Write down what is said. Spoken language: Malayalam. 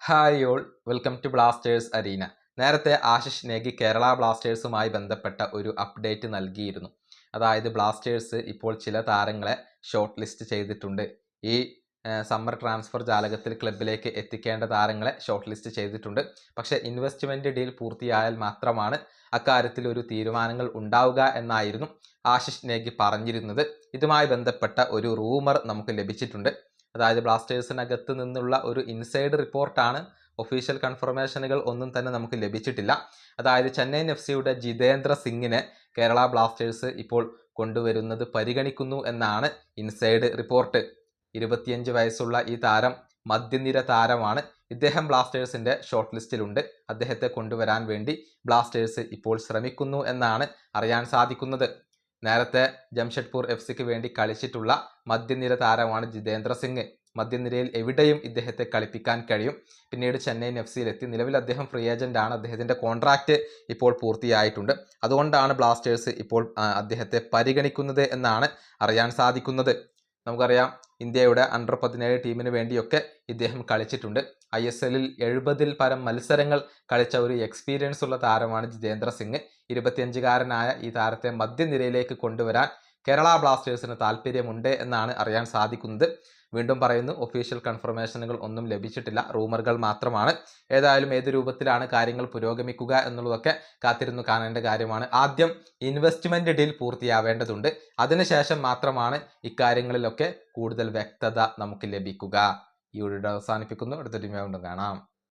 Hi all, welcome to Blasters Arena. നേരത്തെ ആശിഷ് നേഗി കേരള ബ്ലാസ്റ്റേഴ്സുമായി ബന്ധപ്പെട്ട ഒരു അപ്ഡേറ്റ് നൽകിയിരുന്നു. അതായത് ബ്ലാസ്റ്റേഴ്സ് ഇപ്പോൾ ചില താരങ്ങളെ ഷോർട്ട് ലിസ്റ്റ് ചെയ്തിട്ടുണ്ട്. ഈ സമ്മർ ട്രാൻസ്ഫർ ജാലകത്തിൽ ക്ലബിലേക്ക് എത്തിക്കേണ്ട താരങ്ങളെ ഷോർട്ട് ലിസ്റ്റ് ചെയ്തിട്ടുണ്ട്. പക്ഷേ ഇൻവെസ്റ്റ്മെൻറ്റ് ഡീൽ പൂർത്തിയായാൽ മാത്രമാണ് അക്കാര്യത്തിൽ ഒരു തീരുമാനങ്ങൾ ഉണ്ടാവുക എന്നായിരുന്നു ആശിഷ് നേഗി പറഞ്ഞിരുന്നത്. ഇതുമായി ബന്ധപ്പെട്ട ഒരു റൂമർ നമുക്ക് ലഭിച്ചിട്ടുണ്ട്. അതായത് ബ്ലാസ്റ്റേഴ്സിനകത്ത് നിന്നുള്ള ഒരു ഇൻസൈഡ് റിപ്പോർട്ടാണ്. ഒഫീഷ്യൽ കൺഫർമേഷനുകൾ ഒന്നും തന്നെ നമുക്ക് ലഭിച്ചിട്ടില്ല. അതായത് ചെന്നൈയിൻ FC-യുടെ ജിതേന്ദ്ര സിംഗിനെ കേരള ബ്ലാസ്റ്റേഴ്സ് ഇപ്പോൾ കൊണ്ടുവരുന്നത് പരിഗണിക്കുന്നു എന്നാണ് ഇൻസൈഡ് റിപ്പോർട്ട്. 25 വയസ്സുള്ള ഈ താരം മധ്യനിര താരമാണ്. ഇദ്ദേഹം ബ്ലാസ്റ്റേഴ്സിന്റെ ഷോർട്ട് ലിസ്റ്റിലുണ്ട്. അദ്ദേഹത്തെ കൊണ്ടുവരാൻ വേണ്ടി ബ്ലാസ്റ്റേഴ്സ് ഇപ്പോൾ ശ്രമിക്കുന്നു എന്നാണ് അറിയാൻ സാധിക്കുന്നത്. നേരത്തെ ജംഷഡ്പൂർ FC-ക്ക് വേണ്ടി കളിച്ചിട്ടുള്ള മധ്യനിര താരമാണ് ജിതേന്ദ്ര സിംഗ്. മധ്യനിരയിൽ എവിടെയും ഇദ്ദേഹത്തെ കളിപ്പിക്കാൻ കഴിയും. പിന്നീട് ചെന്നൈയിൻ FC-യിലെത്തി. നിലവിൽ അദ്ദേഹം ഫ്രീ ഏജന്റ് ആണ്. അദ്ദേഹത്തിന്റെ കോൺട്രാക്റ്റ് ഇപ്പോൾ പൂർത്തിയായിട്ടുണ്ട്. അതുകൊണ്ടാണ് ബ്ലാസ്റ്റേഴ്സ് ഇപ്പോൾ അദ്ദേഹത്തെ പരിഗണിക്കുന്നത് എന്നാണ് അറിയാൻ സാധിക്കുന്നത്. നമുക്കറിയാം, ഇന്ത്യയുടെ അണ്ടർ-17 ടീമിന് വേണ്ടിയൊക്കെ ഇദ്ദേഹം കളിച്ചിട്ടുണ്ട്. ISL-ൽ 70-ൽ പരം മത്സരങ്ങൾ കളിച്ച ഒരു എക്സ്പീരിയൻസ് ഉള്ള താരമാണ് ജിതേന്ദ്ര സിംഗ്. 25-കാരനായ ഈ താരത്തെ മധ്യനിരയിലേക്ക് കൊണ്ടുവരാൻ കേരള ബ്ലാസ്റ്റേഴ്സിന് താല്പര്യമുണ്ട് എന്നാണ് അറിയാൻ സാധിക്കുന്നത്. വീണ്ടും പറയുന്നു, ഒഫീഷ്യൽ കൺഫർമേഷനുകൾ ഒന്നും ലഭിച്ചിട്ടില്ല, റൂമറുകൾ മാത്രമാണ്. ഏതായാലും ഏത് രൂപത്തിലാണ് കാര്യങ്ങൾ പുരോഗമിക്കുക എന്നുള്ളതൊക്കെ കാത്തിരുന്നു കാണേണ്ട കാര്യമാണ്. ആദ്യം ഇൻവെസ്റ്റ്മെന്റ് ഡീൽ പൂർത്തിയാവേണ്ടതുണ്ട്. അതിനുശേഷം മാത്രമാണ് ഇക്കാര്യങ്ങളിലൊക്കെ കൂടുതൽ വ്യക്തത നമുക്ക് ലഭിക്കുക. ഈ വീഡിയോ അവസാനിപ്പിക്കുന്നു. അടുത്ത വീണ്ടും കാണാം.